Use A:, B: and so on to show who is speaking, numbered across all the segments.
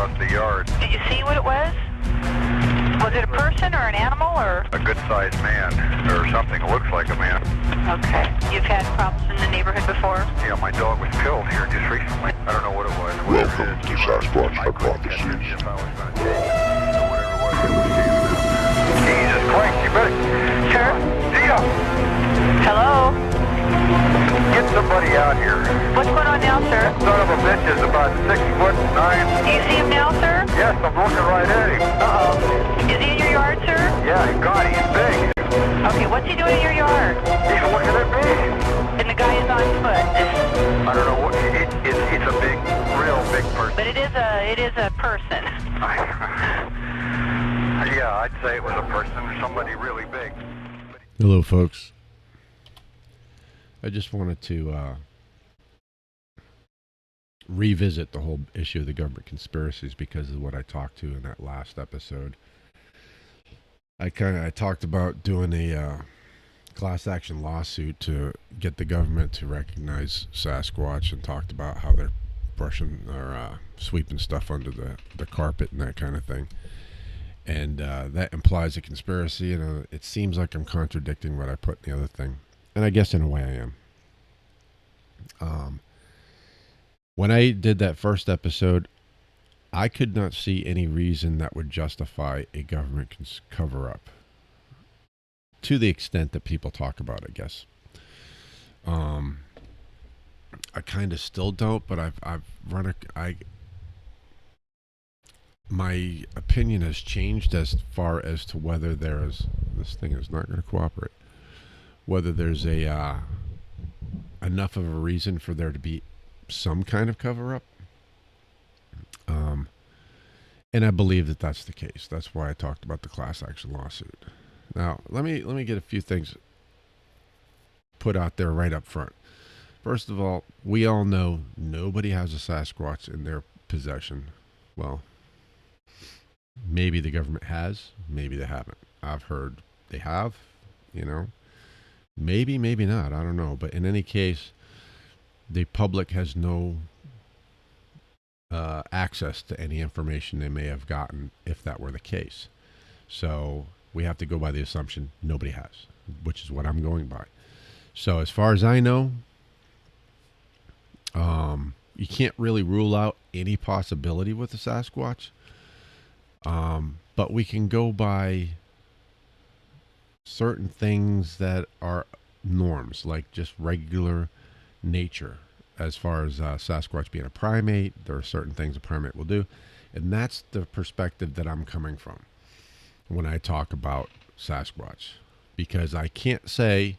A: across the yard.
B: Did you see what it was? Was it a person or an animal or?
A: A good-sized man, or something that looks like a man.
B: Okay. You've had problems in the neighborhood before?
A: Yeah, my dog was killed here just recently. I don't know what it was.
C: Welcome to Sasquatch Hypotheses.
A: Jesus Christ, you better...
B: Sure.
A: Dia!
B: Hello?
A: Get somebody out here.
B: What's going on now, sir?
A: Son of a bitch is about 6'9".
B: Do you see him now, sir?
A: Yes, I'm looking right at him.
B: Uh-oh. Is he in your yard, sir?
A: Yeah, God, he's big.
B: Okay, what's he doing in your yard?
A: He's looking at me.
B: And the guy is on foot.
A: I don't know what... It's a big, real big person.
B: But it is a person.
A: Yeah, I'd say it was a person or somebody really big.
D: Hello, folks. I just wanted to revisit the whole issue of the government conspiracies because of what I talked to in that last episode. I talked about doing a class action lawsuit to get the government to recognize Sasquatch, and talked about how they're brushing or sweeping stuff under the carpet and that kind of thing. And that implies a conspiracy, and it seems like I'm contradicting what I put in the other thing. And I guess in a way I am. When I did that first episode, I could not see any reason that would justify a government cover-up. To the extent that people talk about, I guess. I kind of still don't, but my opinion has changed as far as to whether this thing is not going to cooperate, whether there's enough of a reason for there to be some kind of cover-up. And I believe that that's the case. That's why I talked about the class action lawsuit. Now, let me get a few things put out there right up front. First of all, we all know nobody has a Sasquatch in their possession. Well, maybe the government has, maybe they haven't. I've heard they have, maybe not, I don't know. But in any case, the public has no access to any information they may have gotten if that were the case. So we have to go by the assumption nobody has, which is what I'm going by. So as far as I know, you can't really rule out any possibility with the Sasquatch. But we can go by certain things that are norms, like just regular nature. As far as Sasquatch being a primate, there are certain things a primate will do. And that's the perspective that I'm coming from when I talk about Sasquatch. Because I can't say,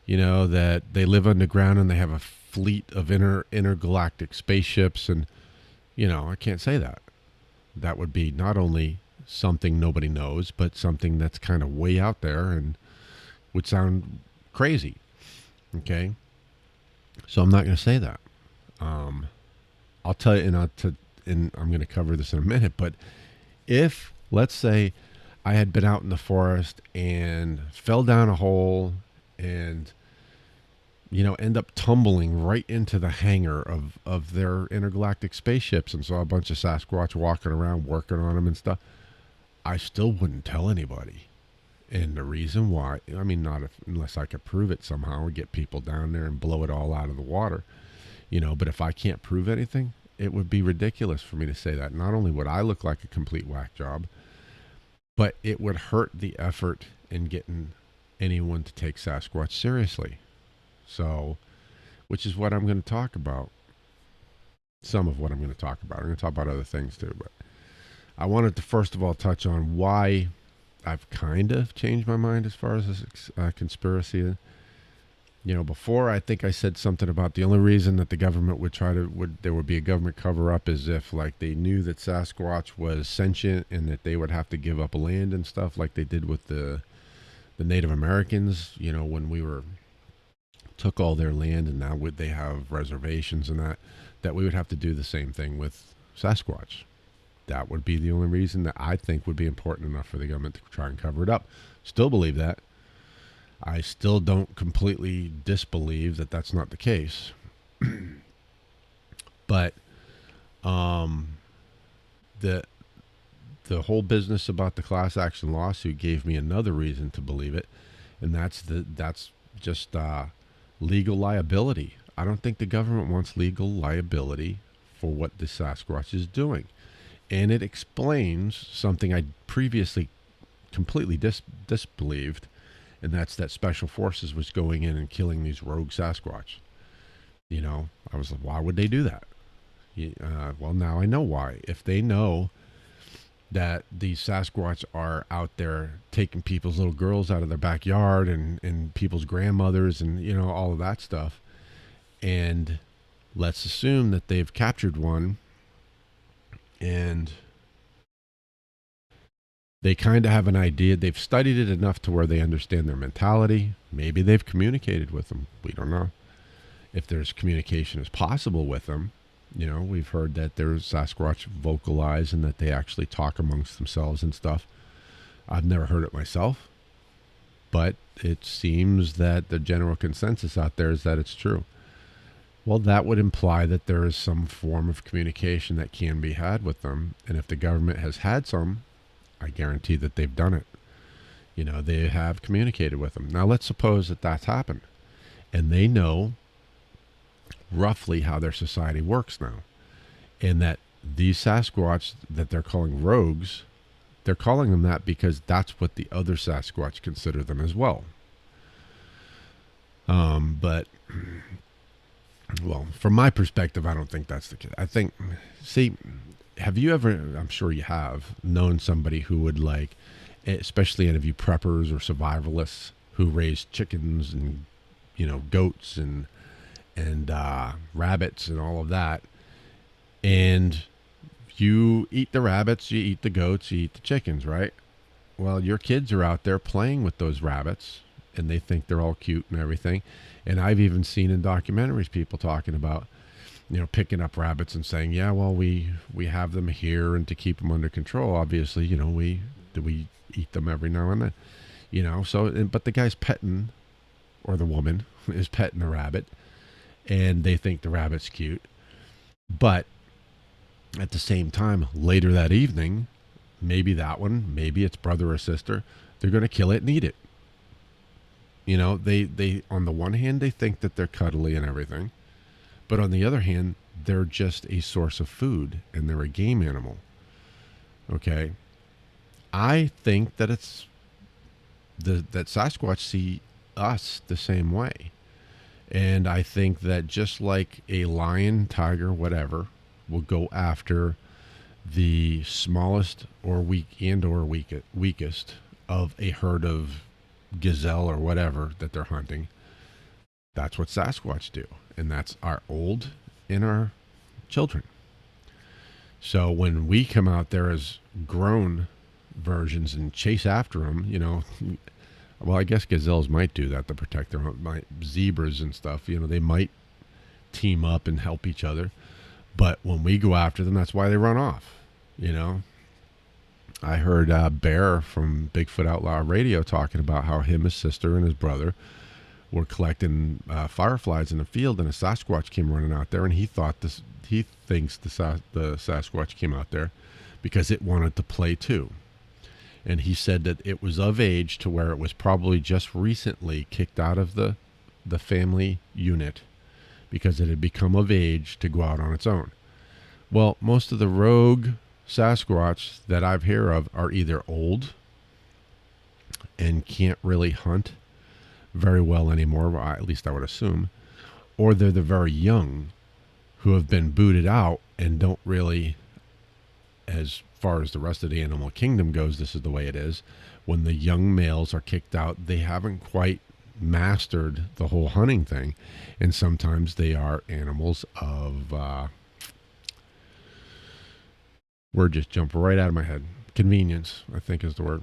D: that they live underground and they have a fleet of intergalactic spaceships, and, I can't say that. That would be not only something nobody knows, but something that's kind of way out there and would sound crazy. Okay? So I'm not going to say that. I'll tell you, and I'm going to cover this in a minute, but if, let's say, I had been out in the forest and fell down a hole and, end up tumbling right into the hangar of their intergalactic spaceships and saw a bunch of Sasquatch walking around working on them and stuff, I still wouldn't tell anybody. And the reason why, unless I could prove it somehow or get people down there and blow it all out of the water, but if I can't prove anything, it would be ridiculous for me to say that. Not only would I look like a complete whack job, but it would hurt the effort in getting anyone to take Sasquatch seriously. So, which is what I'm going to talk about. Some of what I'm going to talk about. I'm going to talk about other things too, but I wanted to first of all touch on why I've kind of changed my mind as far as this conspiracy. Before I think I said something about the only reason that the government there would be a government cover up is if like they knew that Sasquatch was sentient and that they would have to give up land and stuff like they did with the Native Americans, when we took all their land and now they have reservations and that we would have to do the same thing with Sasquatch. That would be the only reason that I think would be important enough for the government to try and cover it up. Still believe that. I still don't completely disbelieve that that's not the case. But the the whole business about the class action lawsuit gave me another reason to believe it, and that's just legal liability. I don't think the government wants legal liability for what the Sasquatch is doing, and it explains something I previously completely disbelieved, and that's that special forces was going in and killing these rogue Sasquatch. You know, I was like, why would they do that? Well, now I know why. If they know that these Sasquatch are out there taking people's little girls out of their backyard and people's grandmothers and, you know, all of that stuff, and let's assume that they've captured one and they kind of have an idea. They've studied it enough to where they understand their mentality. Maybe they've communicated with them. We don't know. If there's communication is possible with them, you know, we've heard that there's Sasquatch vocalize and that they actually talk amongst themselves and stuff. I've never heard it myself, but it seems that the general consensus out there is that it's true. Well, that would imply that there is some form of communication that can be had with them. And if the government has had some, I guarantee that they've done it. You know, they have communicated with them. Now, let's suppose that that's happened and they know roughly how their society works now, and that these Sasquatch that they're calling rogues, they're calling them that because that's what the other Sasquatch consider them as well. But well, from my perspective, I don't think that's the case. I think, see, have you ever, I'm sure you have, known somebody who would, like, especially any of you preppers or survivalists who raise chickens and, you know, goats and rabbits and all of that, and you eat the rabbits, you eat the goats, you eat the chickens, right? Well, your kids are out there playing with those rabbits and they think they're all cute and everything. And I've even seen in documentaries people talking about, you know, picking up rabbits and saying, yeah, well, we have them here and to keep them under control. Obviously, you know, we eat them every now and then, you know. So, but the guy's petting, or the woman is petting the rabbit, and they think the rabbit's cute. But at the same time, later that evening, maybe that one, maybe its brother or sister, they're going to kill it and eat it. You know, they on the one hand, they think that they're cuddly and everything, but on the other hand, they're just a source of food and they're a game animal. Okay. I think that that Sasquatch see us the same way. And I think that just like a lion, tiger, whatever, will go after the smallest or weakest of a herd of gazelle or whatever that they're hunting, that's what Sasquatch do. And that's our old and our children. So when we come out there as grown versions and chase after them, you know, well, I guess gazelles might do that to protect their own. Zebras and stuff, you know, they might team up and help each other. But when we go after them, that's why they run off, you know. I heard Bear from Bigfoot Outlaw Radio talking about how him, his sister, and his brother were collecting fireflies in the field, and a Sasquatch came running out there, and he thinks the Sasquatch came out there because it wanted to play too. And he said that it was of age to where it was probably just recently kicked out of the family unit because it had become of age to go out on its own. Well, most of the rogue Sasquatch that I've heard of are either old and can't really hunt very well anymore, well, at least I would assume, or they're the very young who have been booted out and don't really, as far as the rest of the animal kingdom goes, this is the way it is. When the young males are kicked out, they haven't quite mastered the whole hunting thing, and sometimes they are animals of word just jumped right out of my head. Convenience, I think, is the word.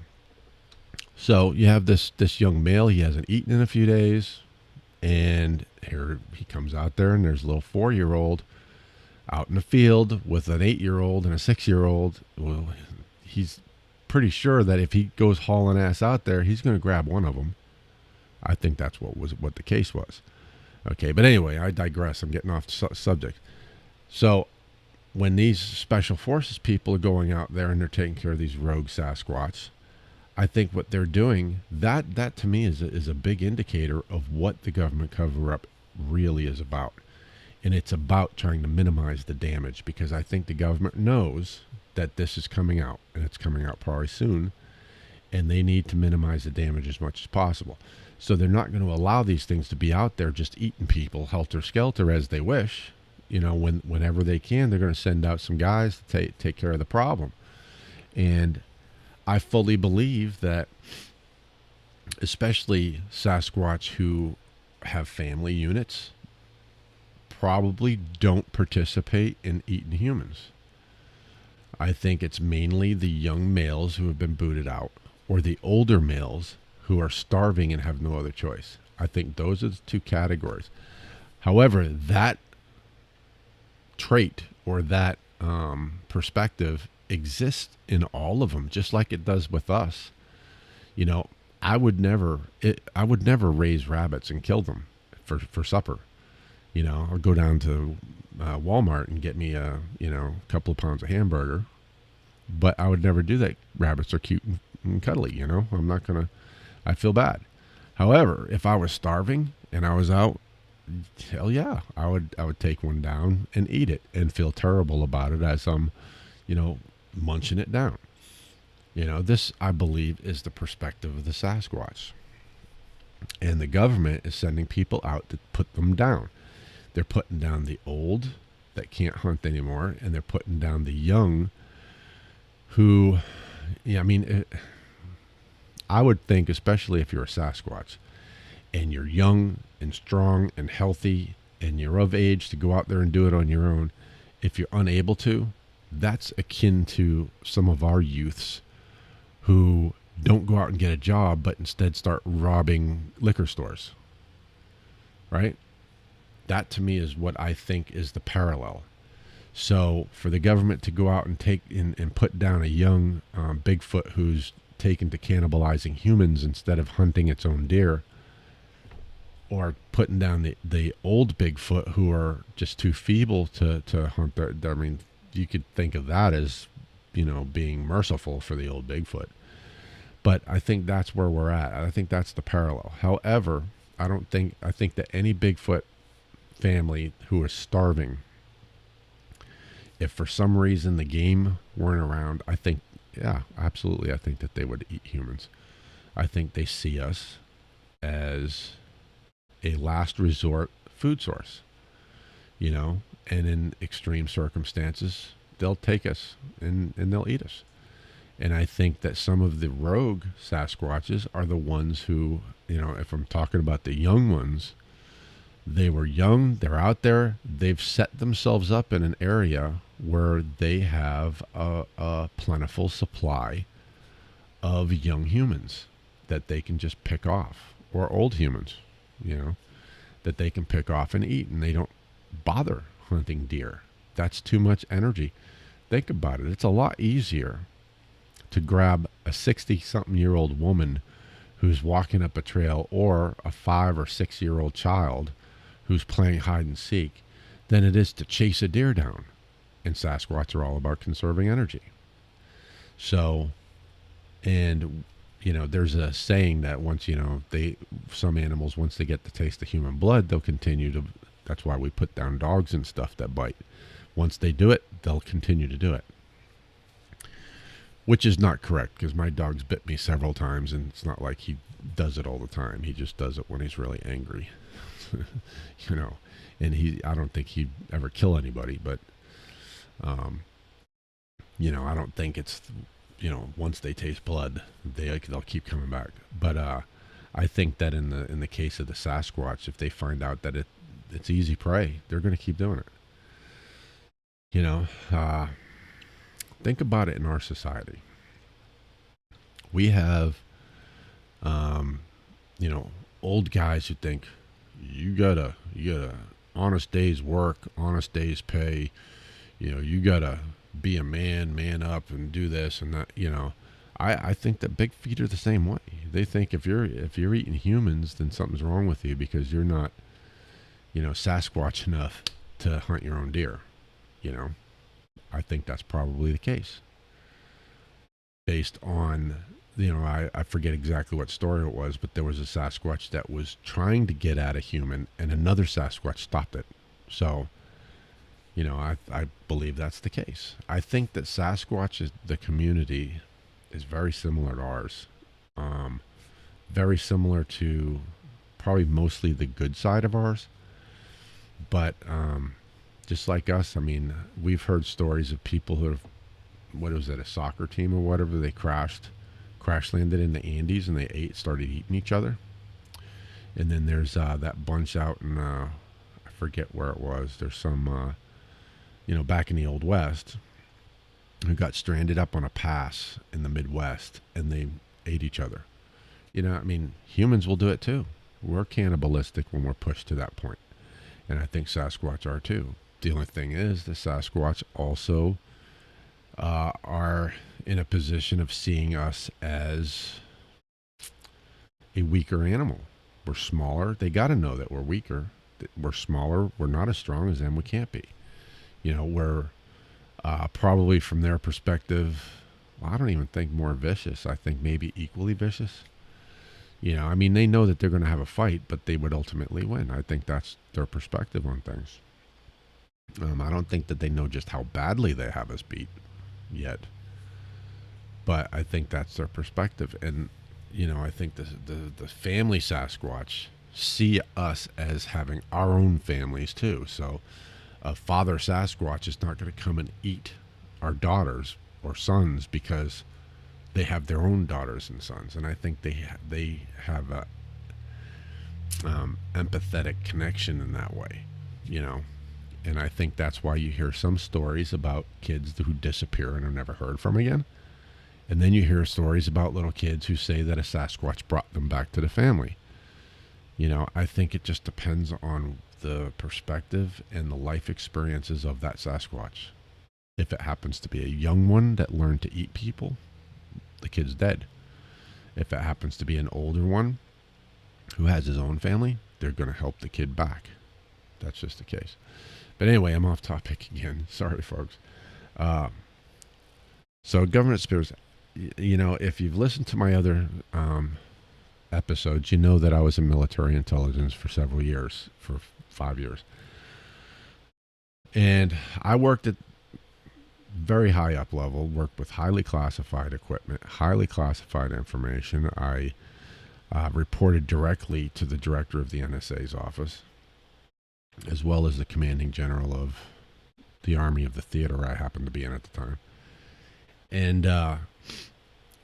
D: So you have this young male. He hasn't eaten in a few days, and here he comes out there, and there's a little 4-year-old out in the field with an 8-year-old and a 6-year-old. Well, he's pretty sure that if he goes hauling ass out there, he's going to grab one of them. I think that's what the case was. Okay, but anyway, I digress. I'm getting off subject. So when these special forces people are going out there and they're taking care of these rogue Sasquatch, I think what they're doing, that to me is a big indicator of what the government cover-up really is about. And it's about trying to minimize the damage, because I think the government knows that this is coming out, and it's coming out probably soon, and they need to minimize the damage as much as possible. So they're not going to allow these things to be out there just eating people helter-skelter as they wish. You know, whenever they can, they're going to send out some guys to take care of the problem. And I fully believe that, especially Sasquatch who have family units, probably don't participate in eating humans. I think it's mainly the young males who have been booted out, or the older males who are starving and have no other choice. I think those are the two categories. However, that trait or that perspective exists in all of them, just like it does with us. You know, I would never raise rabbits and kill them for supper. You know, I'll go down to Walmart and get me a couple of pounds of hamburger, but I would never do that. Rabbits are cute and cuddly. You know, I'm not gonna. I feel bad. However, if I was starving and I was out, hell yeah, I would take one down and eat it and feel terrible about it as I'm, munching it down. This, I believe, is the perspective of the Sasquatch. And the government is sending people out to put them down. They're putting down the old that can't hunt anymore, and they're putting down the young who, I would think, especially if you're a Sasquatch and you're young and strong and healthy and you're of age to go out there and do it on your own, if you're unable to, that's akin to some of our youths who don't go out and get a job, but instead start robbing liquor stores, right? That to me is what I think is the parallel. So for the government to go out and take in and put down a young Bigfoot who's taken to cannibalizing humans instead of hunting its own deer, or putting down the old Bigfoot who are just too feeble to hunt you could think of that as, being merciful for the old Bigfoot. But I think that's where we're at. I think that's the parallel. However, I think that any Bigfoot family who is starving, if for some reason the game weren't around, I think, yeah, absolutely, I think that they would eat humans. I think they see us as a last resort food source, and in extreme circumstances, they'll take us and they'll eat us. And I think that some of the rogue Sasquatches are the ones who, if I'm talking about the young ones, they were young, they're out there, they've set themselves up in an area where they have a plentiful supply of young humans that they can just pick off, or old humans, that they can pick off and eat, and they don't bother hunting deer. That's too much energy. Think about it. It's a lot easier to grab a 60-something-year-old woman who's walking up a trail, or a 5 or 6-year-old child who's playing hide and seek, than it is to chase a deer down. And Sasquatch are all about conserving energy. So, and there's a saying that once, some animals, once they get the taste of human blood, they'll continue to, that's why we put down dogs and stuff that bite. Once they do it, they'll continue to do it. Which is not correct, because my dog's bit me several times, and it's not like he does it all the time. He just does it when he's really angry. And I don't think he'd ever kill anybody, but, I don't think it's, once they taste blood, they'll keep coming back. But I think that in the case of the Sasquatch, if they find out that it's easy prey, they're going to keep doing it. Think about it in our society. We have, old guys who think you gotta honest day's work, honest day's pay. You gotta be a man up and do this and that. I think that big feet are the same way. They think if you're eating humans, then something's wrong with you, because you're not, Sasquatch enough to hunt your own deer. I think that's probably the case. Based on, I forget exactly what story it was, but there was a Sasquatch that was trying to get at a human, and another Sasquatch stopped it. So, I believe that's the case. I think that Sasquatch, the community, is very similar to ours. Very similar to probably mostly the good side of ours. But just like us, I mean, we've heard stories of people who have, what was it, a soccer team or whatever, they crash landed in the Andes, and they started eating each other. And then there's that bunch out in, I forget where it was. There's some, back in the Old West, who got stranded up on a pass in the Midwest, and they ate each other. I mean, humans will do it too. We're cannibalistic when we're pushed to that point. And I think Sasquatch are too. The only thing is, the Sasquatch also are in a position of seeing us as a weaker animal. We're smaller. They got to know that we're weaker. We're smaller. We're not as strong as them. We can't be. We're probably, from their perspective, I don't even think more vicious. I think maybe equally vicious. I mean, they know that they're going to have a fight, but they would ultimately win. I think that's their perspective on things. I don't think that they know just how badly they have us beat yet, but I think that's their perspective. And I think the family Sasquatch see us as having our own families too. So a father Sasquatch is not going to come and eat our daughters or sons because they have their own daughters and sons. And I think they have a empathetic connection in that way, and I think that's why you hear some stories about kids who disappear and are never heard from again. And then you hear stories about little kids who say that a Sasquatch brought them back to the family. I think it just depends on the perspective and the life experiences of that Sasquatch. If it happens to be a young one that learned to eat people, the kid's dead. If it happens to be an older one who has his own family, they're going to help the kid back. That's just the case. But anyway, I'm off topic again. Sorry, folks. So government spirits, if you've listened to my other episodes, you know that I was in military intelligence for several years, for 5 years. And I worked at very high up level, worked with highly classified equipment, highly classified information. I reported directly to the director of the NSA's office, as well as the commanding general of the Army of the theater I happened to be in at the time. And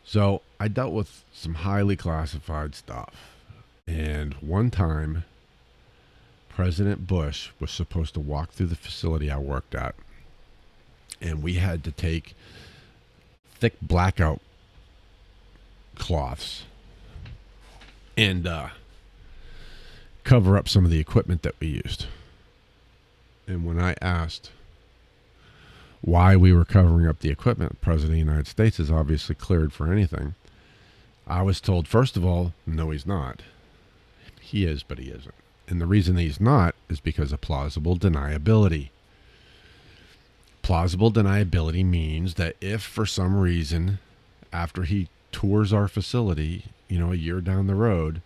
D: so I dealt with some highly classified stuff. And one time, President Bush was supposed to walk through the facility I worked at, and we had to take thick blackout cloths and cover up some of the equipment that we used. And when I asked why we were covering up the equipment, the President of the United States is obviously cleared for anything. I was told, first of all, no, he's not. He is, but he isn't. And the reason he's not is because of plausible deniability. Plausible deniability means that if for some reason, after he tours our facility, a year down the road,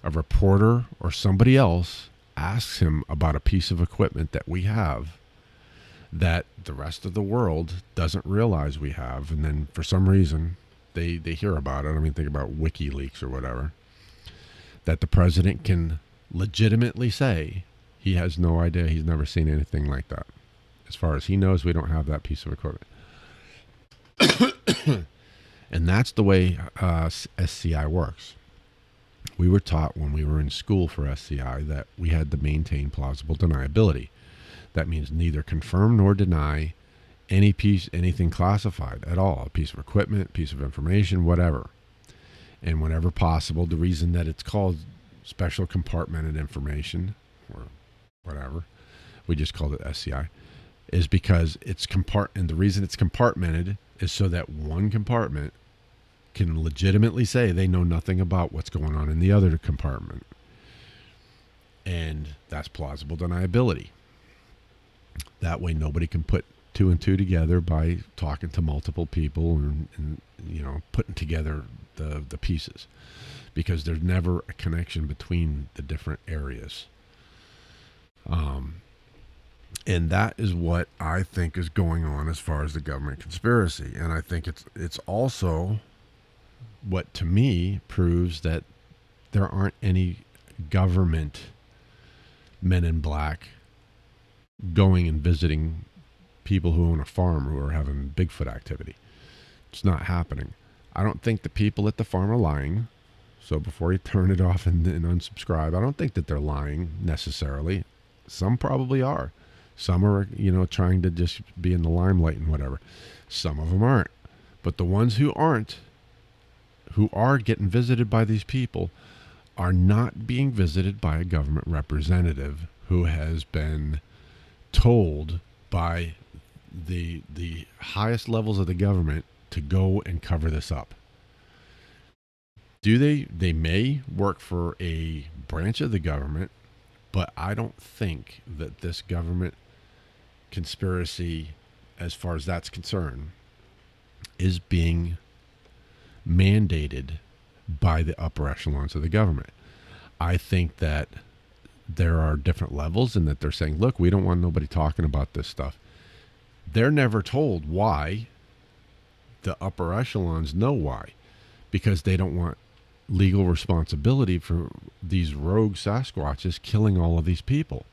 D: a reporter or somebody else asks him about a piece of equipment that we have that the rest of the world doesn't realize we have, and then for some reason they hear about it. I mean, think about WikiLeaks or whatever, that the president can legitimately say he has no idea, he's never seen anything like that. As far as he knows, we don't have that piece of equipment. And that's the way SCI works. We were taught when we were in school for SCI that we had to maintain plausible deniability. That means neither confirm nor deny anything classified at all, a piece of equipment, piece of information, whatever. And whenever possible, the reason that it's called special compartmented information or whatever, we just called it SCI, is because it's and the reason it's compartmented is so that one compartment can legitimately say they know nothing about what's going on in the other compartment. And that's plausible deniability. That way nobody can put two and two together by talking to multiple people and putting together the pieces, because there's never a connection between the different areas. And that is what I think is going on as far as the government conspiracy. And I think it's also what, to me, proves that there aren't any government men in black going and visiting people who own a farm who are having Bigfoot activity. It's not happening. I don't think the people at the farm are lying. So before you turn it off and unsubscribe, I don't think that they're lying necessarily. Some probably are. Some are, trying to just be in the limelight and whatever. Some of them aren't. But the ones who aren't, who are getting visited by these people, are not being visited by a government representative who has been told by the highest levels of the government to go and cover this up. They may work for a branch of the government, but I don't think that this government conspiracy, as far as that's concerned, is being mandated by the upper echelons of the government. I think that there are different levels, and that they're saying, look, we don't want nobody talking about this stuff. They're never told why. The upper echelons know why, because they don't want legal responsibility for these rogue Sasquatches killing all of these people.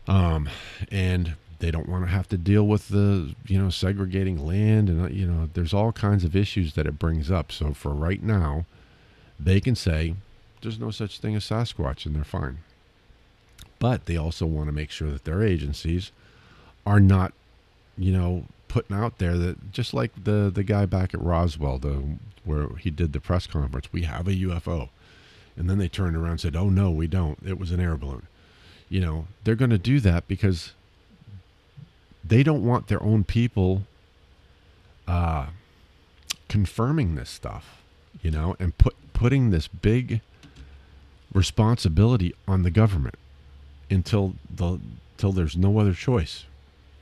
D: And they don't want to have to deal with the, segregating land, and, there's all kinds of issues that it brings up. So for right now, they can say there's no such thing as Sasquatch, and they're fine. But they also want to make sure that their agencies are not, putting out there that, just like the guy back at Roswell, where he did the press conference, we have a UFO. And then they turned around and said, oh, no, we don't. It was an air balloon. They're going to do that because they don't want their own people confirming this stuff, and putting this big responsibility on the government until there's no other choice.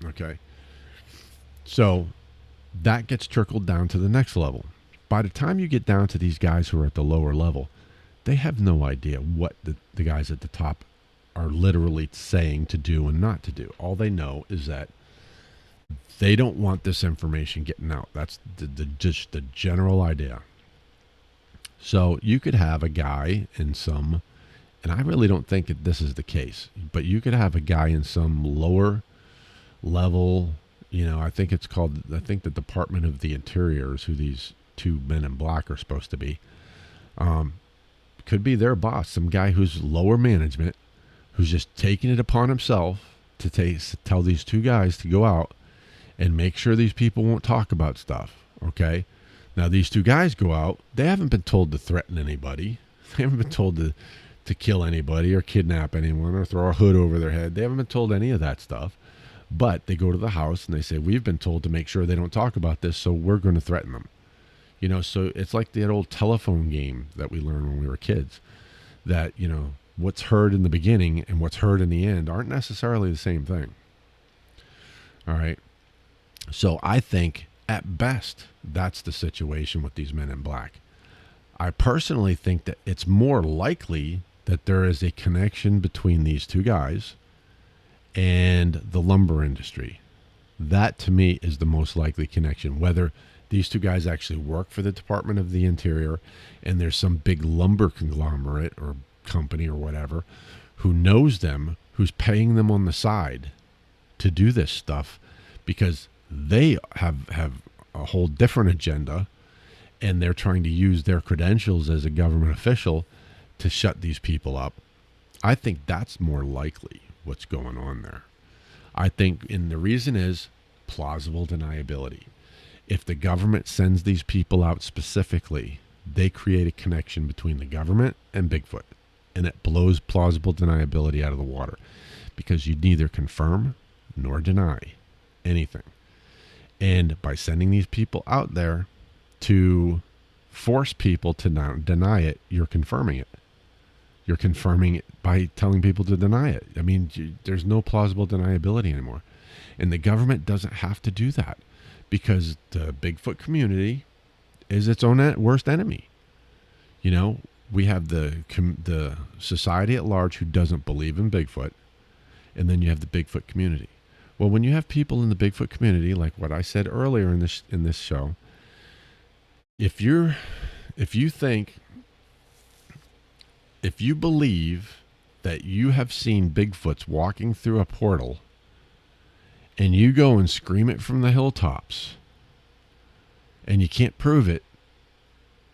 D: Okay. So that gets trickled down to the next level. By the time you get down to these guys who are at the lower level, they have no idea what the guys at the top are literally saying to do and not to do. All they know is that they don't want this information getting out. That's just the general idea. So you could have a guy in some, and I really don't think that this is the case, but you could have a guy in some lower level, I think the Department of the Interior is who these two men in black are supposed to be. Could be their boss, some guy who's lower management, who's just taking it upon himself to tell these two guys to go out and make sure these people won't talk about stuff. Okay. Now these two guys go out. They haven't been told to threaten anybody. They haven't been told to kill anybody or kidnap anyone or throw a hood over their head. They haven't been told any of that stuff. But they go to the house and they say, we've been told to make sure they don't talk about this, so we're going to threaten them. So it's like that old telephone game that we learned when we were kids, that, what's heard in the beginning and what's heard in the end aren't necessarily the same thing. All right. So I think at best, that's the situation with these men in black. I personally think that it's more likely that there is a connection between these two guys and the lumber industry. That, to me, is the most likely connection. Whether these two guys actually work for the Department of the Interior and there's some big lumber conglomerate or company or whatever who knows them, who's paying them on the side to do this stuff because they have a whole different agenda and they're trying to use their credentials as a government official to shut these people up. I think that's more likely what's going on there. I think, and the reason is plausible deniability. If the government sends these people out specifically, they create a connection between the government and Bigfoot, and it blows plausible deniability out of the water because you neither confirm nor deny anything. And by sending these people out there to force people to deny it, you're confirming it. You're confirming it by telling people to deny it. I mean, there's no plausible deniability anymore. And the government doesn't have to do that because the Bigfoot community is its own worst enemy. You know, we have the society at large who doesn't believe in Bigfoot, and then you have the Bigfoot community. Well, when you have people in the Bigfoot community, like what I said earlier in this show, if you believe that you have seen Bigfoots walking through a portal, and you go and scream it from the hilltops, and you can't prove it,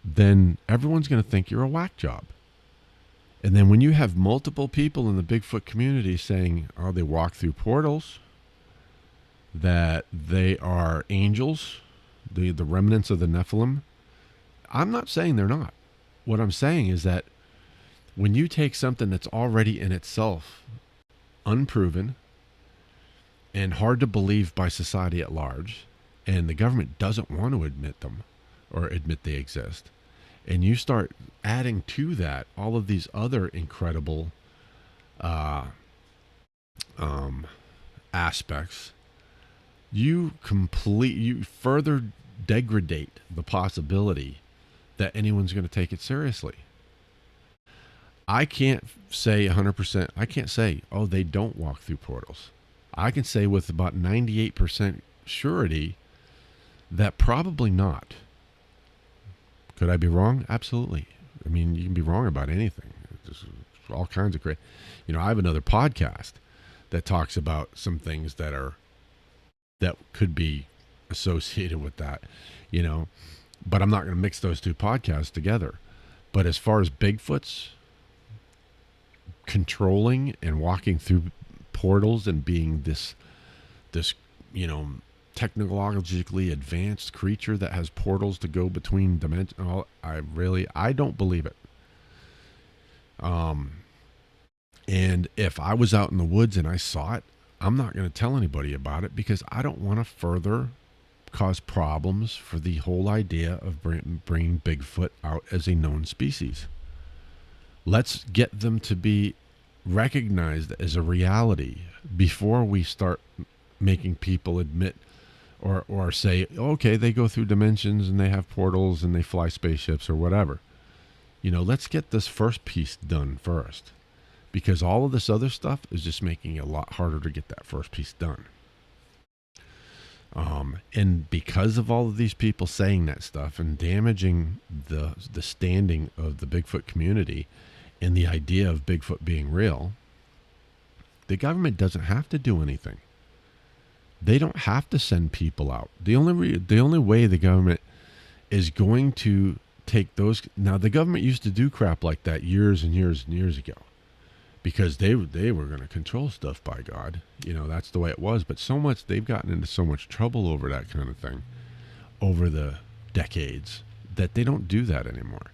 D: then everyone's going to think you're a whack job. And then when you have multiple people in the Bigfoot community saying, oh, they walk through portals, that they are angels, the remnants of the Nephilim, I'm not saying they're not. What I'm saying is that when you take something that's already in itself unproven and hard to believe by society at large, and the government doesn't want to admit them or admit they exist, and you start adding to that all of these other incredible aspects, you further degrade the possibility that anyone's going to take it seriously. I can't say 100%. I can't say, oh, they don't walk through portals. I can say with about 98% surety that probably not. Could I be wrong? Absolutely. I mean, you can be wrong about anything. There's all kinds of great. You know, I have another podcast that talks about some things that could be associated with that, you know, but I'm not going to mix those two podcasts together. But as far as Bigfoot's controlling and walking through portals and being this, you know, technologically advanced creature that has portals to go between dimensions, I don't believe it. And if I was out in the woods and I saw it, I'm not going to tell anybody about it because I don't want to further cause problems for the whole idea of bringing Bigfoot out as a known species. Let's get them to be recognized as a reality before we start making people admit or say, okay, they go through dimensions and they have portals and they fly spaceships or whatever. You know, let's get this first piece done first, because all of this other stuff is just making it a lot harder to get that first piece done. And because of all of these people saying that stuff and damaging the standing of the Bigfoot community and the idea of Bigfoot being real, the government doesn't have to do anything. They don't have to send people out. The only way the government is going to take those. Now, the government used to do crap like that years and years and years ago, because they were going to control stuff, by God. You know, that's the way it was. But they've gotten into so much trouble over that kind of thing over the decades that they don't do that anymore.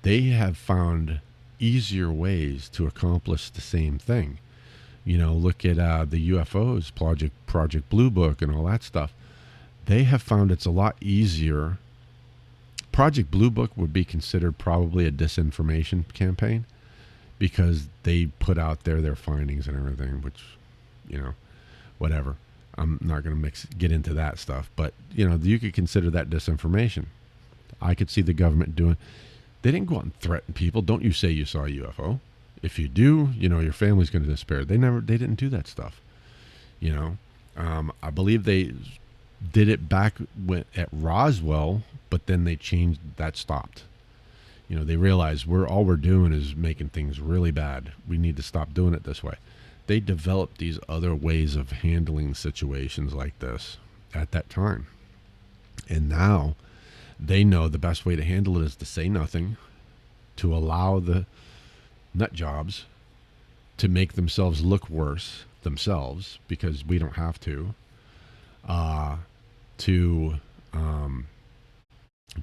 D: They have found easier ways to accomplish the same thing. You know, look at the UFOs, Project Blue Book and all that stuff. They have found it's a lot easier. Project Blue Book would be considered probably a disinformation campaign, because they put out their findings and everything, which, you know, whatever. I'm not going to get into that stuff. But, you know, you could consider that disinformation. I could see the government doing. They didn't go out and threaten people. Don't you say you saw a UFO. If you do, you know, your family's going to despair. They didn't do that stuff. You know, I believe they did it back at Roswell, but then they changed, that stopped. You know, they realized all we're doing is making things really bad. We need to stop doing it this way. They developed these other ways of handling situations like this at that time. And now they know the best way to handle it is to say nothing, to allow the nut jobs to make themselves look worse themselves, because we don't have to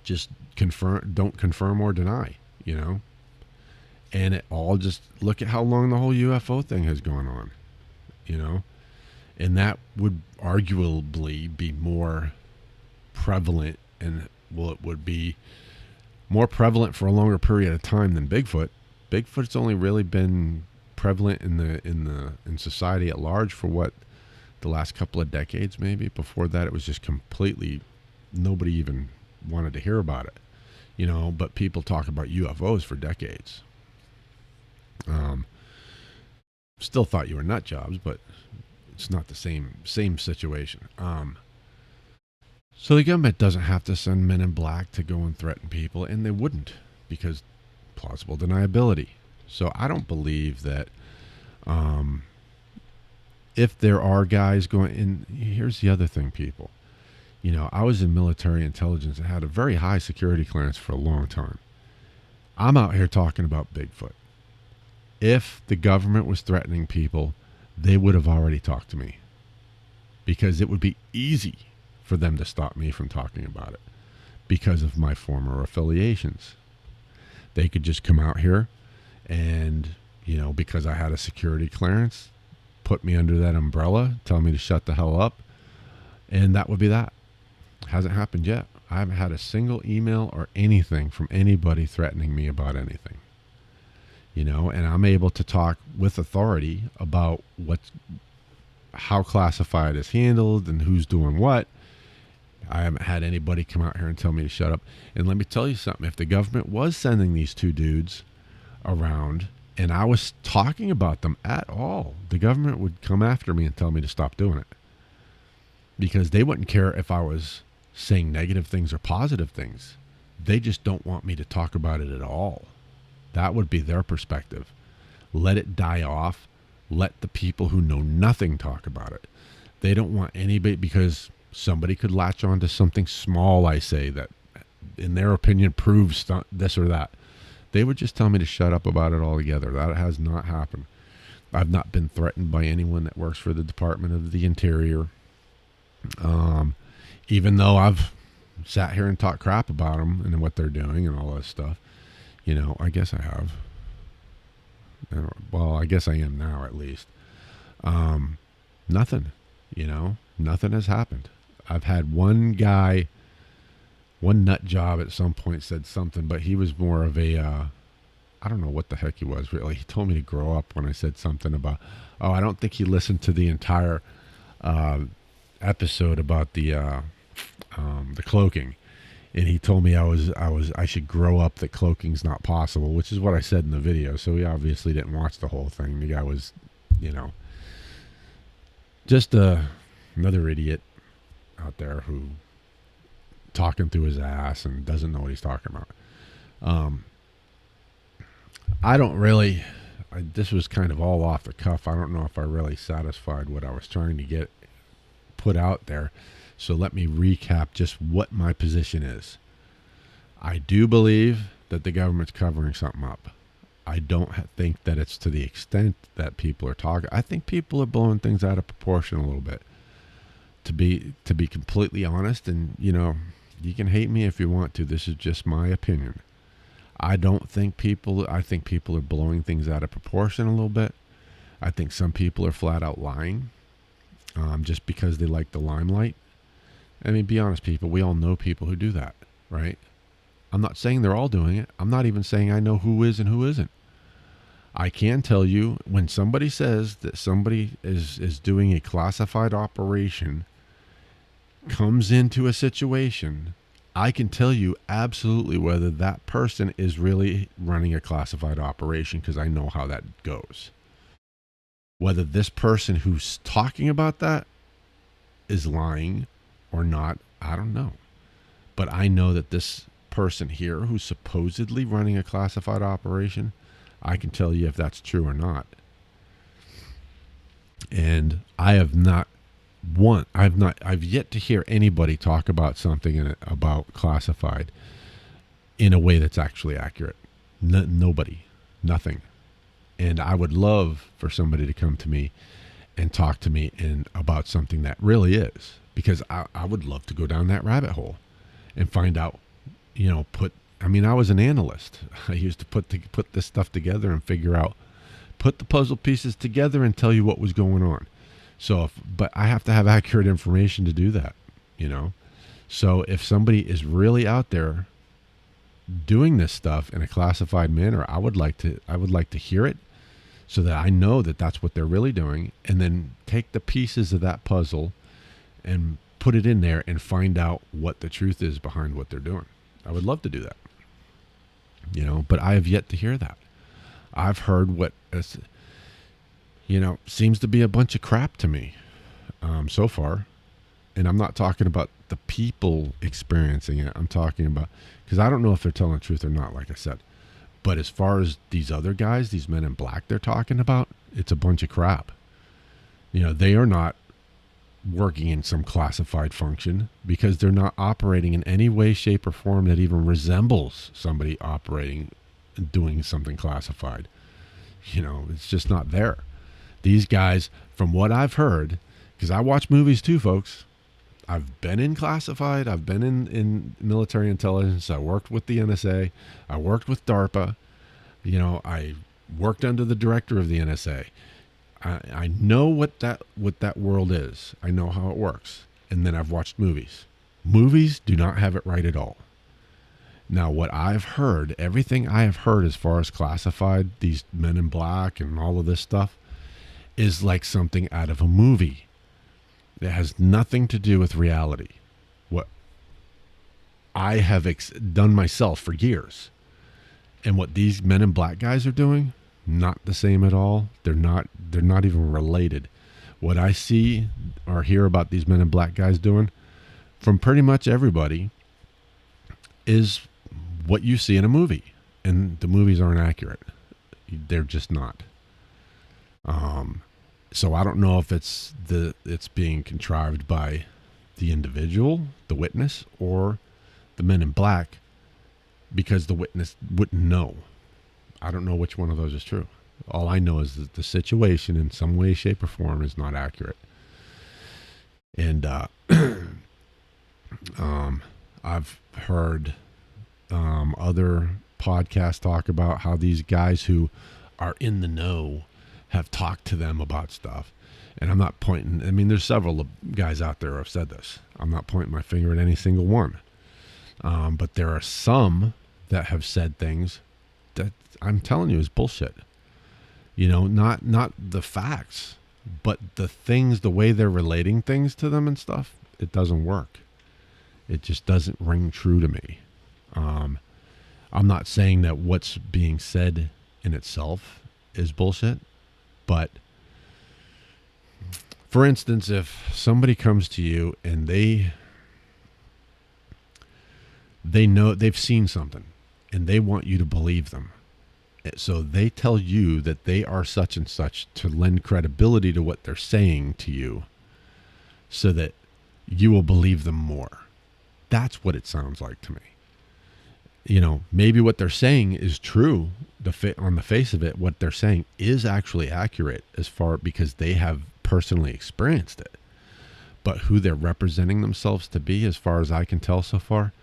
D: just don't confirm or deny, you know. And it all just, look at how long the whole UFO thing has gone on, you know. And that would arguably be more prevalent, and it would be more prevalent for a longer period of time than Bigfoot. Bigfoot's only really been prevalent in society at large for the last couple of decades, maybe. Before that, it was just completely, nobody even wanted to hear about it, you know, but people talk about UFOs for decades. Still thought you were nut jobs, but it's not the same situation. So the government doesn't have to send men in black to go and threaten people, and they wouldn't, because plausible deniability. So I don't believe that if there are guys going in, here's the other thing, people. You know, I was in military intelligence and had a very high security clearance for a long time. I'm out here talking about Bigfoot. If the government was threatening people, they would have already talked to me, because it would be easy for them to stop me from talking about it because of my former affiliations. They could just come out here and, you know, because I had a security clearance, put me under that umbrella, tell me to shut the hell up, and that would be that. Hasn't happened yet. I haven't had a single email or anything from anybody threatening me about anything. You know, and I'm able to talk with authority about how classified is handled and who's doing what. I haven't had anybody come out here and tell me to shut up. And let me tell you something. If the government was sending these two dudes around and I was talking about them at all, the government would come after me and tell me to stop doing it, because they wouldn't care if I was saying negative things or positive things. They just don't want me to talk about it at all. That would be their perspective. Let it die off. Let the people who know nothing talk about it. They don't want anybody, because somebody could latch on to something small I say that, in their opinion, proves this or that. They would just tell me to shut up about it altogether. That has not happened. I've not been threatened by anyone that works for the Department of the Interior. Even though I've sat here and talked crap about them and what they're doing and all that stuff. You know, I guess I have. Well, I guess I am now, at least. Nothing, you know, nothing has happened. I've had one guy, one nut job at some point said something, but he was more of a, I don't know what the heck he was, really. He told me to grow up when I said something about, I don't think he listened to the entire episode about the cloaking. And he told me I should grow up, that cloaking's not possible, which is what I said in the video. So he obviously didn't watch the whole thing. The guy was, you know, just another idiot out there who talking through his ass and doesn't know what he's talking about. I don't really, this was kind of all off the cuff. I don't know if I really satisfied what I was trying to get put out there. So let me recap just what my position is. I do believe that the government's covering something up. I don't think that it's to the extent that people are talking. I think people are blowing things out of proportion a little bit. To be completely honest, and you know, you can hate me if you want to. This is just my opinion. I think people are blowing things out of proportion a little bit. I think some people are flat out lying, just because they like the limelight. I mean, be honest, people. We all know people who do that, right? I'm not saying they're all doing it. I'm not even saying I know who is and who isn't. I can tell you, when somebody says that somebody is doing a classified operation, comes into a situation, I can tell you absolutely whether that person is really running a classified operation, because I know how that goes. Whether this person who's talking about that is lying or not, I don't know. But I know that this person here who's supposedly running a classified operation, I can tell you if that's true or not. And I've yet to hear anybody talk about something about classified in a way that's actually accurate. Nobody, nothing. And I would love for somebody to come to me and talk to me about something that really is. Because I would love to go down that rabbit hole and find out, you know, I was an analyst. I used to put this stuff together and figure out, put the puzzle pieces together and tell you what was going on. So, but I have to have accurate information to do that, you know. So if somebody is really out there doing this stuff in a classified manner, I would like to hear it, so that I know that that's what they're really doing, and then take the pieces of that puzzle and put it in there and find out what the truth is behind what they're doing. I would love to do that, but I have yet to hear that. I've heard what is, seems to be a bunch of crap to me so far. And I'm not talking about the people experiencing it. I'm talking about, because I don't know if they're telling the truth or not, like I said. But as far as these other guys, these men in black they're talking about, it's a bunch of crap. They are not working in some classified function because they're not operating in any way, shape, or form that even resembles somebody operating and doing something classified. It's just not there. These guys, from what I've heard, because I watch movies too, folks. I've been in classified. I've been in military intelligence. I worked with the NSA. I worked with DARPA. I worked under the director of the NSA. I know what that world is. I know how it works. And then I've watched movies. Movies do not have it right at all. Now, what I've heard, everything I have heard as far as classified, these men in black and all of this stuff, is like something out of a movie. It has nothing to do with reality. What I have done myself for years. And what these men in black guys are doing, not the same at all. They're not even related. What I see or hear about these men in black guys doing from pretty much everybody is what you see in a movie. And the movies aren't accurate. They're just not. So I don't know if it's being contrived by the individual, the witness, or the men in black, because the witness wouldn't know. I don't know which one of those is true. All I know is that the situation in some way, shape, or form is not accurate. And I've heard other podcasts talk about how these guys who are in the know have talked to them about stuff. And I'm not pointing, there's several guys out there who have said this. I'm not pointing my finger at any single one. But there are some that have said things that I'm telling you is bullshit. Not the facts, but the things, the way they're relating things to them and stuff, it doesn't work. It just doesn't ring true to me. I'm not saying that what's being said in itself is bullshit. But, for instance, if somebody comes to you and they know they've seen something and they want you to believe them, so they tell you that they are such and such to lend credibility to what they're saying to you so that you will believe them more. That's what it sounds like to me. Maybe what they're saying is true. On the face of it, what they're saying is actually accurate because they have personally experienced it. But who they're representing themselves to be, as far as I can tell so far,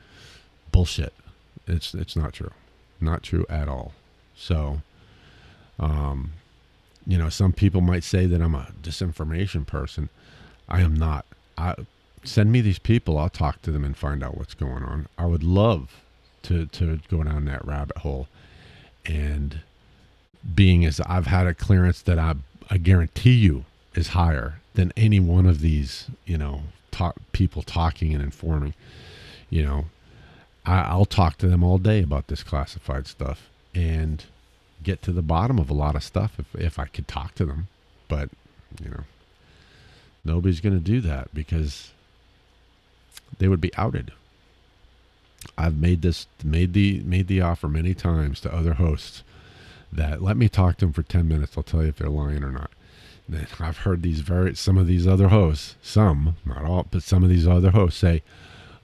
D: bullshit. It's not true. Not true at all. So, some people might say that I'm a disinformation person. I am not. Send me these people. I'll talk to them and find out what's going on. I would love to go down that rabbit hole. And being as I've had a clearance that I guarantee you is higher than any one of these, people talking and informing, I'll talk to them all day about this classified stuff and get to the bottom of a lot of stuff if I could talk to them. But, nobody's going to do that because they would be outed. I've made the offer many times to other hosts that let me talk to them for 10 minutes. I'll tell you if they're lying or not. And I've heard some of these other hosts, some, not all, but some of these other hosts say,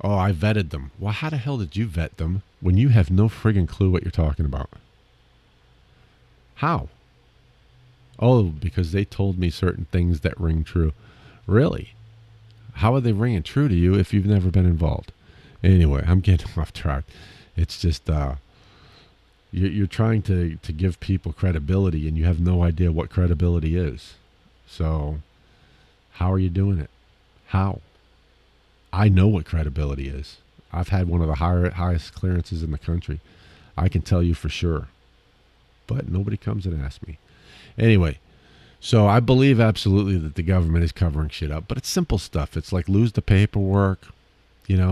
D: oh, I vetted them. Well, how the hell did you vet them when you have no friggin' clue what you're talking about? How? Oh, because they told me certain things that ring true. Really? How are they ringing true to you if you've never been involved? Anyway, I'm getting off track. It's just you're trying to give people credibility, and you have no idea what credibility is. So how are you doing it? How? I know what credibility is. I've had one of the highest clearances in the country. I can tell you for sure. But nobody comes and asks me. Anyway, so I believe absolutely that the government is covering shit up, but it's simple stuff. It's like lose the paperwork,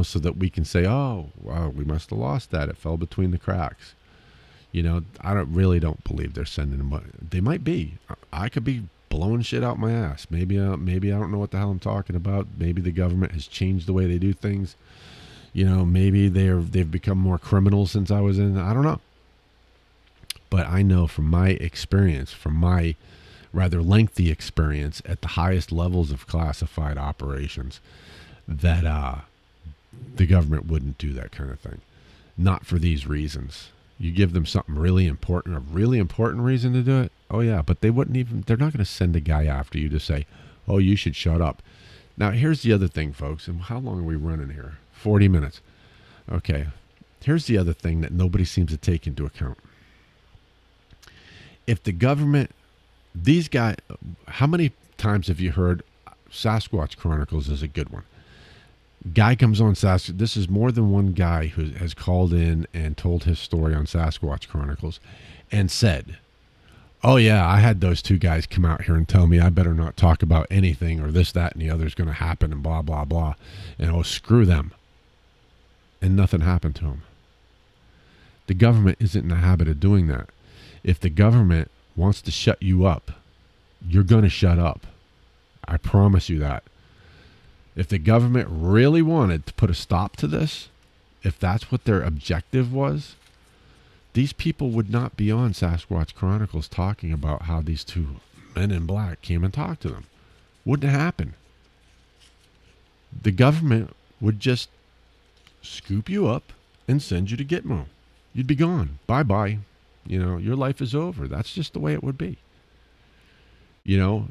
D: so that we can say, oh, wow, we must have lost that. It fell between the cracks. I don't believe they're sending them money. They might be. I could be blowing shit out my ass. Maybe I don't know what the hell I'm talking about. Maybe the government has changed the way they do things. Maybe they've become more criminal since I was in. I don't know. But I know from my experience, from my rather lengthy experience at the highest levels of classified operations, that the government wouldn't do that kind of thing. Not for these reasons. You give them something really important, a really important reason to do it. Oh yeah, but they're not going to send a guy after you to say, oh, you should shut up. Now, here's the other thing, folks. And how long are we running here? 40 minutes. Okay. Here's the other thing that nobody seems to take into account. If the government, these guys, how many times have you heard Sasquatch Chronicles is a good one? Guy comes on Sasquatch. This is more than one guy who has called in and told his story on Sasquatch Chronicles and said, oh yeah, I had those two guys come out here and tell me I better not talk about anything or this, that, and the other is going to happen and blah, blah, blah. And oh, screw them. And nothing happened to him. The government isn't in the habit of doing that. If the government wants to shut you up, you're going to shut up. I promise you that. If the government really wanted to put a stop to this, if that's what their objective was, these people would not be on Sasquatch Chronicles talking about how these two men in black came and talked to them. Wouldn't happen. The government would just scoop you up and send you to Gitmo. You'd be gone. Bye-bye. Your life is over. That's just the way it would be. You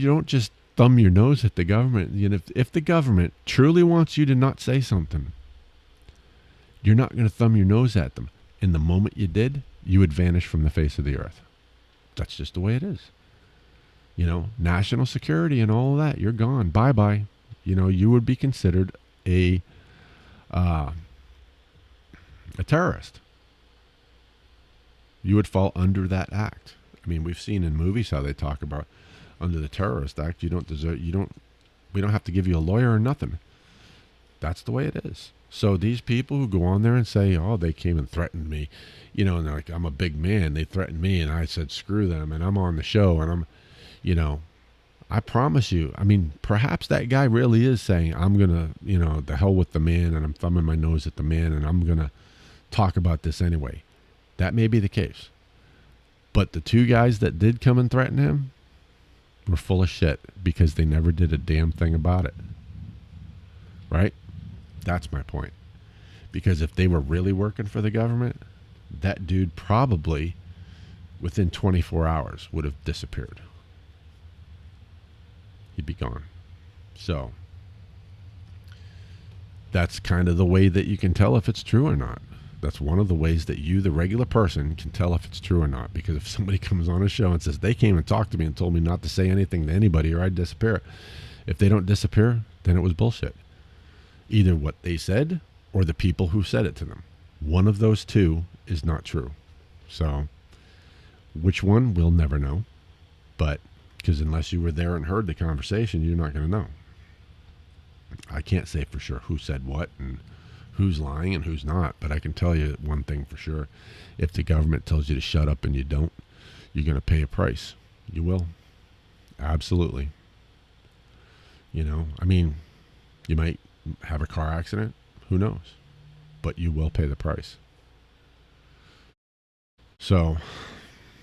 D: don't just thumb your nose at the government. If the government truly wants you to not say something, you're not going to thumb your nose at them. And the moment you did, you would vanish from the face of the earth. That's just the way it is. National security and all of that, you're gone. Bye-bye. You would be considered a terrorist. You would fall under that act. I mean, we've seen in movies how they talk about under the Terrorist Act, we don't have to give you a lawyer or nothing. That's the way it is. So these people who go on there and say, oh, they came and threatened me, and they're like, I'm a big man. They threatened me and I said, screw them. And I'm on the show and I'm, I promise you, I mean, perhaps that guy really is saying, I'm going to, the hell with the man and I'm thumbing my nose at the man and I'm going to talk about this anyway. That may be the case. But the two guys that did come and threaten him were full of shit because they never did a damn thing about it. Right? That's my point. Because if they were really working for the government, that dude probably within 24 hours would have disappeared. He'd be gone. So that's kind of the way that you can tell if it's true or not. That's one of the ways that you, the regular person, can tell if it's true or not. Because if somebody comes on a show and says, they came and talked to me and told me not to say anything to anybody or I'd disappear. If they don't disappear, then it was bullshit. Either what they said or the people who said it to them. One of those two is not true. So, which one, we'll never know. But, because unless you were there and heard the conversation, you're not going to know. I can't say for sure who said what and who's lying and who's not, but I can tell you one thing for sure. If the government tells you to shut up and you don't, you're going to pay a price. You will. Absolutely. I mean, you might have a car accident. Who knows? But you will pay the price. So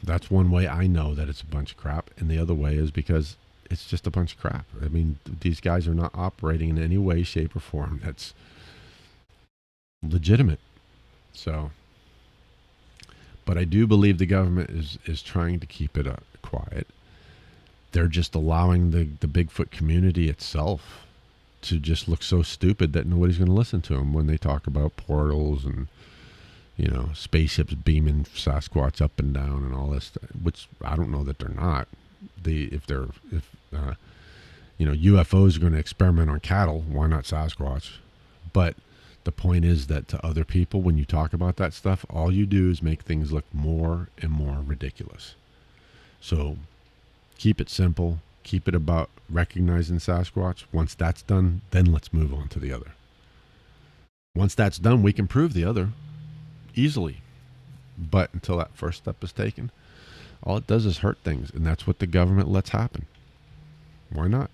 D: that's one way I know that it's a bunch of crap. And the other way is because it's just a bunch of crap. I mean, these guys are not operating in any way, shape, or form that's legitimate. So, but I do believe the government is trying to keep it quiet. They're just allowing the Bigfoot community itself to just look so stupid that nobody's going to listen to them when they talk about portals and, spaceships beaming Sasquatch up and down and all this, which I don't know that they're not. If UFOs are going to experiment on cattle, why not Sasquatch? But the point is that to other people, when you talk about that stuff, all you do is make things look more and more ridiculous. So keep it simple. Keep it about recognizing Sasquatch. Once that's done, then let's move on to the other. Once that's done, we can prove the other easily. But until that first step is taken, all it does is hurt things. And that's what the government lets happen. Why not?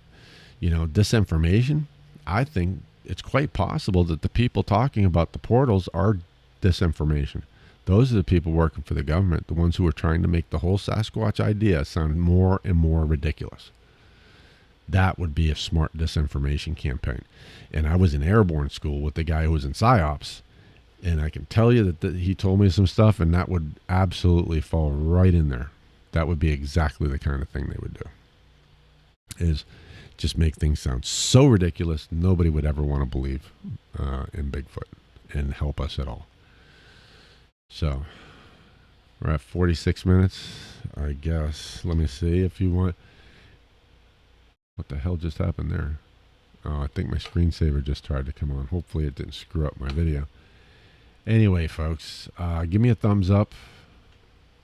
D: Disinformation, I think it's quite possible that the people talking about the portals are disinformation. Those are the people working for the government, the ones who are trying to make the whole Sasquatch idea sound more and more ridiculous. That would be a smart disinformation campaign. And I was in airborne school with the guy who was in PsyOps, and I can tell you that he told me some stuff, and that would absolutely fall right in there. That would be exactly the kind of thing they would do. Is just make things sound so ridiculous nobody would ever want to believe in Bigfoot and help us at all. So we're at 46 minutes, I guess. Let me see if you want. What the hell just happened there? Oh, I think my screensaver just tried to come on. Hopefully it didn't screw up my video. Anyway, folks, give me a thumbs up.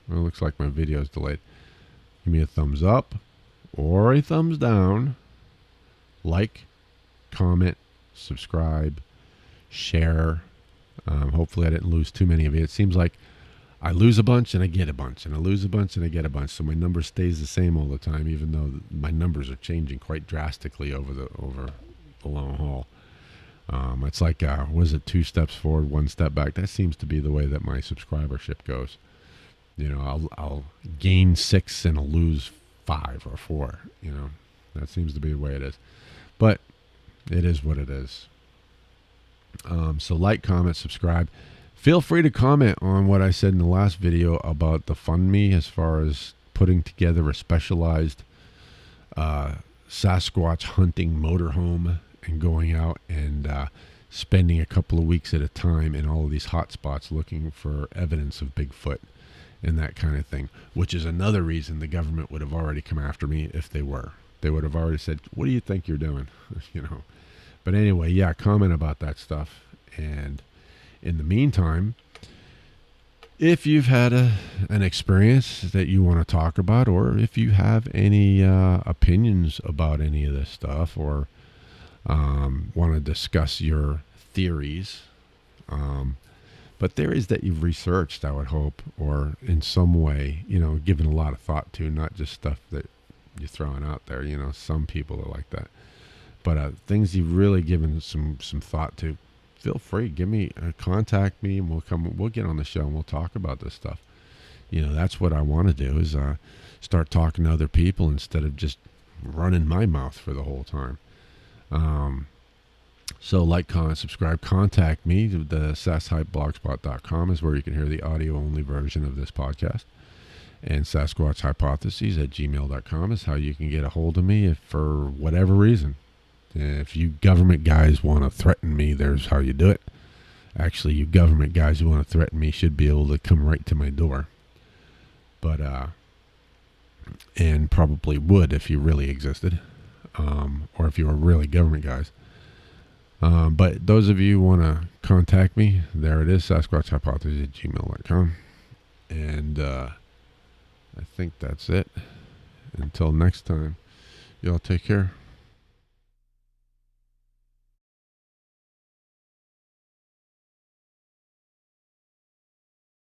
D: Well, it looks like my video is delayed. Give me a thumbs up or a thumbs down. Like, comment, subscribe, share. Hopefully I didn't lose too many of you. It seems like I lose a bunch and I get a bunch, and I lose a bunch and I get a bunch. So my number stays the same all the time, even though my numbers are changing quite drastically over the long haul. It's like, was it 2 steps forward, 1 step back? That seems to be the way that my subscribership goes. I'll gain 6 and I'll lose 5 or 4. That seems to be the way it is. But it is what it is. So like, comment, subscribe. Feel free to comment on what I said in the last video about the FundMe as far as putting together a specialized Sasquatch hunting motorhome and going out and spending a couple of weeks at a time in all of these hot spots looking for evidence of Bigfoot and that kind of thing, which is another reason the government would have already come after me if they were. They would have already said, what do you think you're doing? But anyway, yeah, comment about that stuff. And in the meantime, if you've had an experience that you want to talk about, or if you have any opinions about any of this stuff, or want to discuss your theories, but theories that you've researched, I would hope, or in some way, given a lot of thought to, not just stuff that you're throwing out there. Some people are like that. But things you've really given some thought to, feel free. Contact me, and we'll get on the show and we'll talk about this stuff. That's what I want to do, is start talking to other people instead of just running my mouth for the whole time. So like, comment, subscribe, contact me. The sashypeblogspot.com is where you can hear the audio only version of this podcast. And sasquatchhypotheses@gmail.com is how you can get a hold of me for whatever reason. If you government guys want to threaten me, there's how you do it. Actually, you government guys who want to threaten me should be able to come right to my door. But, and probably would if you really existed, or if you were really government guys. But those of you who want to contact me, there it is, sasquatchhypotheses@gmail.com. And I think that's it. Until next time, y'all take care.